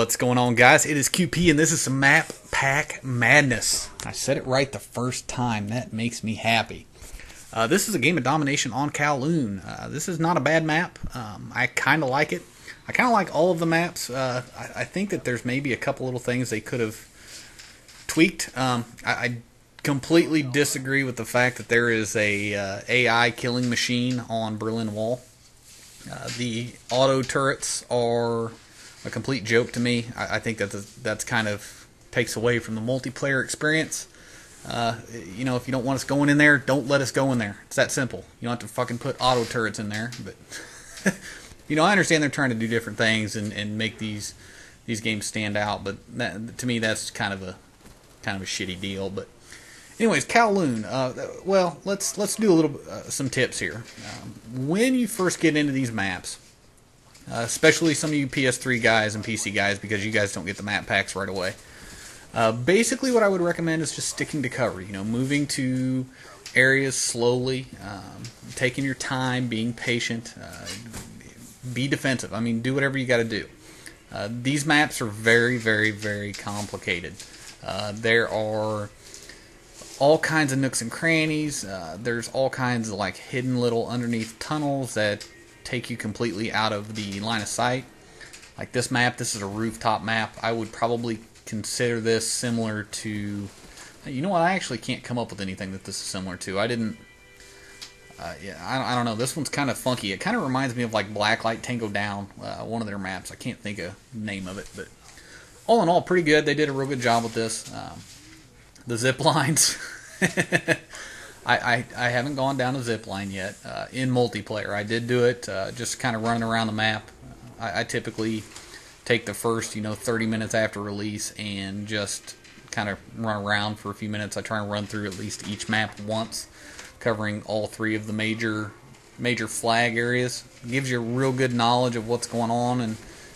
What's going on, guys? It is QP, and this is some map pack madness. I said it right the first time. That makes me happy. This is a game of domination on Kowloon. This is not a bad map. I kind of like it. I kind of like all of the maps. I think that there's maybe a couple little things they could have tweaked. I completely disagree with the fact that there is a AI killing machine on Berlin Wall. The auto turrets are a complete joke to me. I think that that's kind of takes away from the multiplayer experience. You know, if you don't want us going in there, don't let us go in there. It's that simple. You don't have to fucking put auto turrets in there. But you know, I understand they're trying to do different things and make these games stand out. But that, to me, that's kind of a shitty deal. But anyways, Kowloon. Well, let's do a little some tips here. When you first get into these maps, especially some of you PS3 guys and PC guys, because you guys don't get the map packs right away. Basically, what I would recommend is just sticking to cover. You know, moving to areas slowly, taking your time, being patient, be defensive. I mean, do whatever you got to do. These maps are very, very, very complicated. There are all kinds of nooks and crannies. There's all kinds of like hidden little underneath tunnels that take you completely out of the line of sight. Like this map, this is a rooftop map. I would probably consider this similar to, you know what, I actually can't come up with anything that this is similar to. I didn't, yeah, I don't know. This one's kind of funky. It kind of reminds me of like Blacklight Tango Down, one of their maps. I can't think of the name of it, but all in all, pretty good. They did a real good job with this. The zip lines. I haven't gone down a zip line yet in multiplayer. I did do it just kind of running around the map. I typically take the first 30 minutes after release and just kind of run around for a few minutes. I try and run through at least each map once, covering all three of the major flag areas. It gives you a real good knowledge of what's going on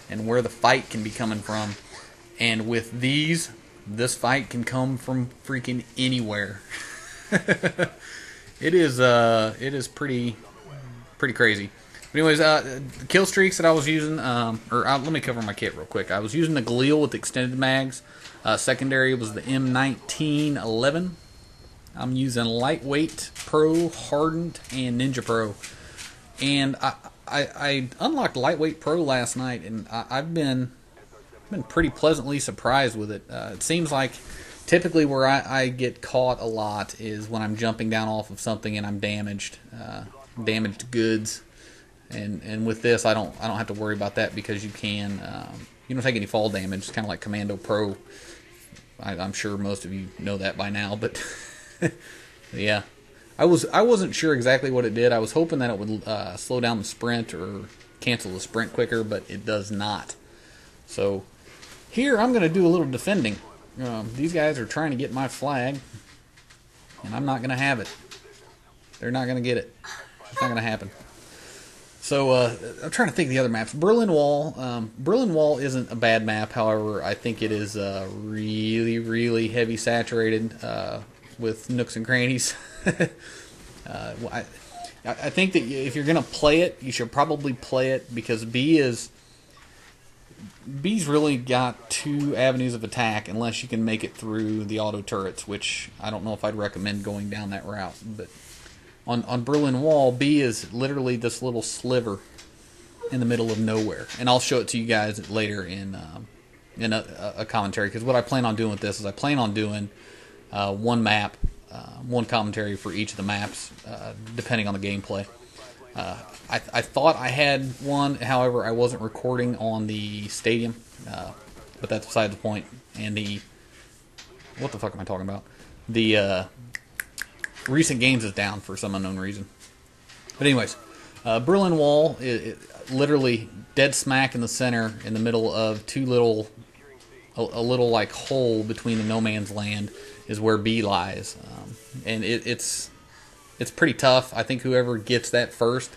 and where the fight can be coming from. And with this fight can come from freaking anywhere. It is pretty crazy. But anyways, the kill streaks that I was using, let me cover my kit real quick. I was using the Galil with extended mags. Secondary was the M1911. I'm using Lightweight Pro, Hardened, and Ninja Pro. And I unlocked Lightweight Pro last night, and I've been pretty pleasantly surprised with it. It seems like typically where I get caught a lot is when I'm jumping down off of something and I'm damaged goods. And with this, I don't have to worry about that because you don't take any fall damage. It's kind of like Commando Pro. I'm sure most of you know that by now, but yeah, I wasn't sure exactly what it did. I was hoping that it would slow down the sprint or cancel the sprint quicker, but it does not. So here I'm going to do a little defending. These guys are trying to get my flag, and I'm not going to have it. They're not going to get it. It's not going to happen. So I'm trying to think of the other maps. Berlin Wall. Berlin Wall isn't a bad map. However, I think it is really, really heavy saturated with nooks and crannies. I think that if you're going to play it, you should probably play it because B's really got two avenues of attack unless you can make it through the auto turrets, which I don't know if I'd recommend going down that route. But on Berlin Wall, B is literally this little sliver in the middle of nowhere. And I'll show it to you guys later in a commentary, because what I plan on doing with this is I plan on doing one map, one commentary for each of the maps, depending on the gameplay. I thought I had one, however, I wasn't recording on the stadium, but that's beside the point. And what the fuck am I talking about? The recent games is down for some unknown reason. But anyways, Berlin Wall, it literally dead smack in the center, in the middle of a little like hole between the no man's land, is where B lies, and it's pretty tough. I think whoever gets that first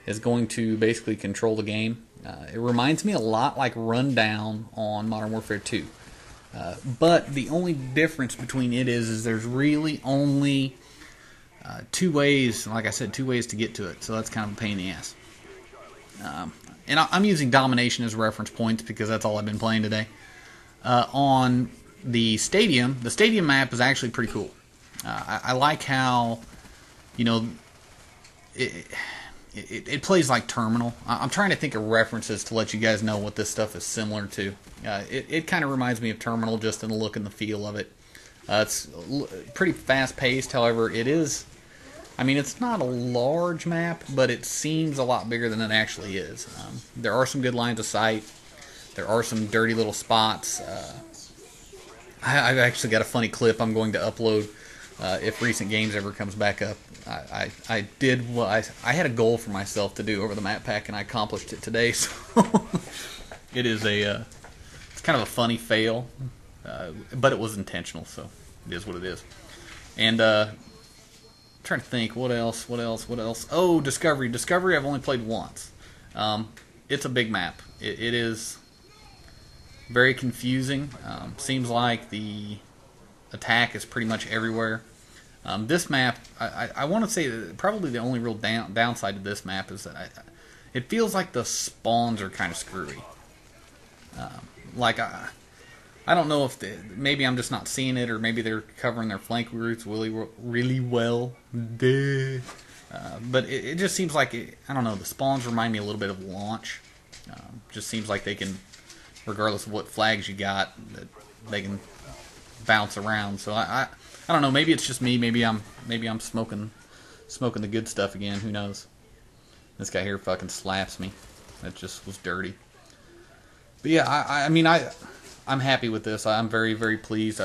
is going to basically control the game. It reminds me a lot like Rundown on Modern Warfare 2. But the only difference between it is there's really only two ways, like I said, two ways to get to it. So that's kind of a pain in the ass. And I'm using domination as reference points because that's all I've been playing today. On the stadium map is actually pretty cool. I like how, you know, it plays like Terminal. I'm trying to think of references to let you guys know what this stuff is similar to. It kind of reminds me of Terminal just in the look and the feel of it. It's pretty fast-paced, however, it is... I mean, it's not a large map, but it seems a lot bigger than it actually is. There are some good lines of sight. There are some dirty little spots. I've actually got a funny clip I'm going to upload if Recent Games ever comes back up. I did what I had a goal for myself to do over the map pack, and I accomplished it today. So it is it's kind of a funny fail, but it was intentional, so it is what it is. And I'm trying to think what else. Oh, Discovery. I've only played once. It's a big map. It is very confusing. Seems like the attack is pretty much everywhere. This map, I want to say that probably the only real downside to this map is that it feels like the spawns are kind of screwy. I don't know if maybe I'm just not seeing it, or maybe they're covering their flank routes really well. But it just seems like I don't know. The spawns remind me a little bit of Launch. Just seems like they can, regardless of what flags you got, that they can bounce around. So I don't know. Maybe it's just me. Maybe I'm smoking the good stuff again. Who knows? This guy here fucking slaps me. That just was dirty. But yeah, I mean I'm happy with this. I'm very, very pleased.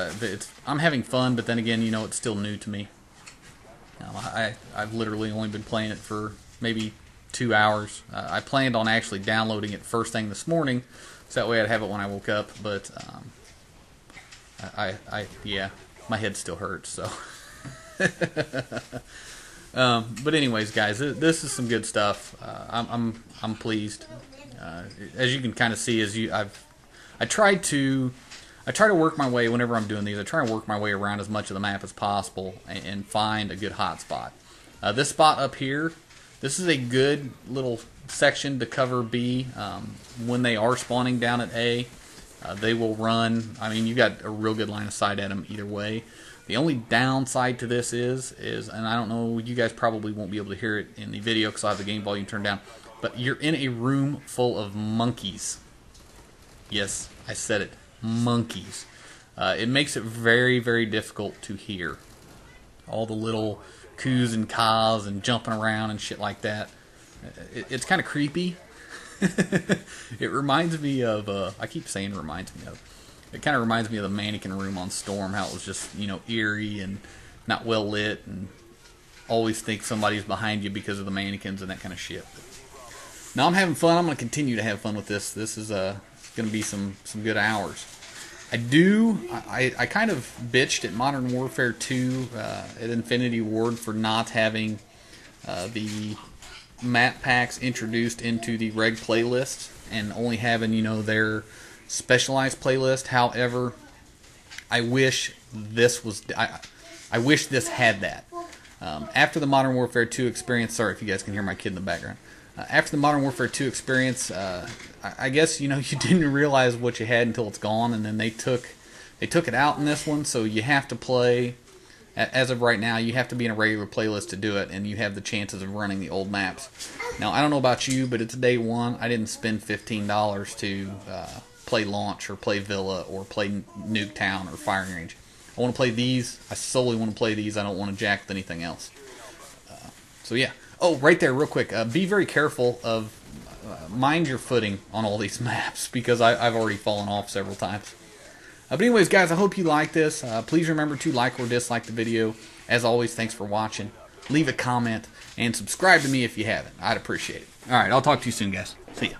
I'm having fun, but then again, you know, it's still new to me. I've literally only been playing it for maybe 2 hours. I planned on actually downloading it first thing this morning, so that way I'd have it when I woke up. But yeah, my head still hurts. So, but anyways, guys, this is some good stuff. I'm pleased. As you can kind of see, I try to work my way whenever I'm doing these. I try to work my way around as much of the map as possible and find a good hot spot. This spot up here, this is a good little section to cover B. When they are spawning down at A, they will run. I mean, you got a real good line of sight at them either way. The only downside to this is, and I don't know, you guys probably won't be able to hear it in the video because I have the game volume turned down, but you're in a room full of monkeys. Yes, I said it. Monkeys. It makes it very, very difficult to hear. All the little coos and caws and jumping around and shit like that. It's kind of creepy. It reminds me of, I keep saying reminds me of, it kind of reminds me of the mannequin room on Storm, how it was just, you know, eerie and not well lit and always think somebody's behind you because of the mannequins and that kind of shit. But now I'm having fun. I'm going to continue to have fun with this. This is going to be some good hours. I kind of bitched at Modern Warfare 2 at Infinity Ward for not having the map packs introduced into the reg playlist and only having, you know, their specialized playlist. However, I wish this was I wish this had that. After the Modern Warfare 2 experience, sorry if you guys can hear my kid in the background. After the Modern Warfare 2 experience, I guess, you know, you didn't realize what you had until it's gone, and then they took it out in this one, so you have to play, as of right now, you have to be in a regular playlist to do it, and you have the chances of running the old maps. Now, I don't know about you, but it's day one. I didn't spend $15 to play Launch or play Villa or play Nuketown or Firing Range. I want to play these. I solely want to play these. I don't want to jack with anything else. So yeah. Oh, right there, real quick. Be very careful of mind your footing on all these maps, because I've already fallen off several times. But anyways, guys, I hope you like this. Please remember to like or dislike the video. As always, thanks for watching. Leave a comment and subscribe to me if you haven't. I'd appreciate it. All right, I'll talk to you soon, guys. See ya.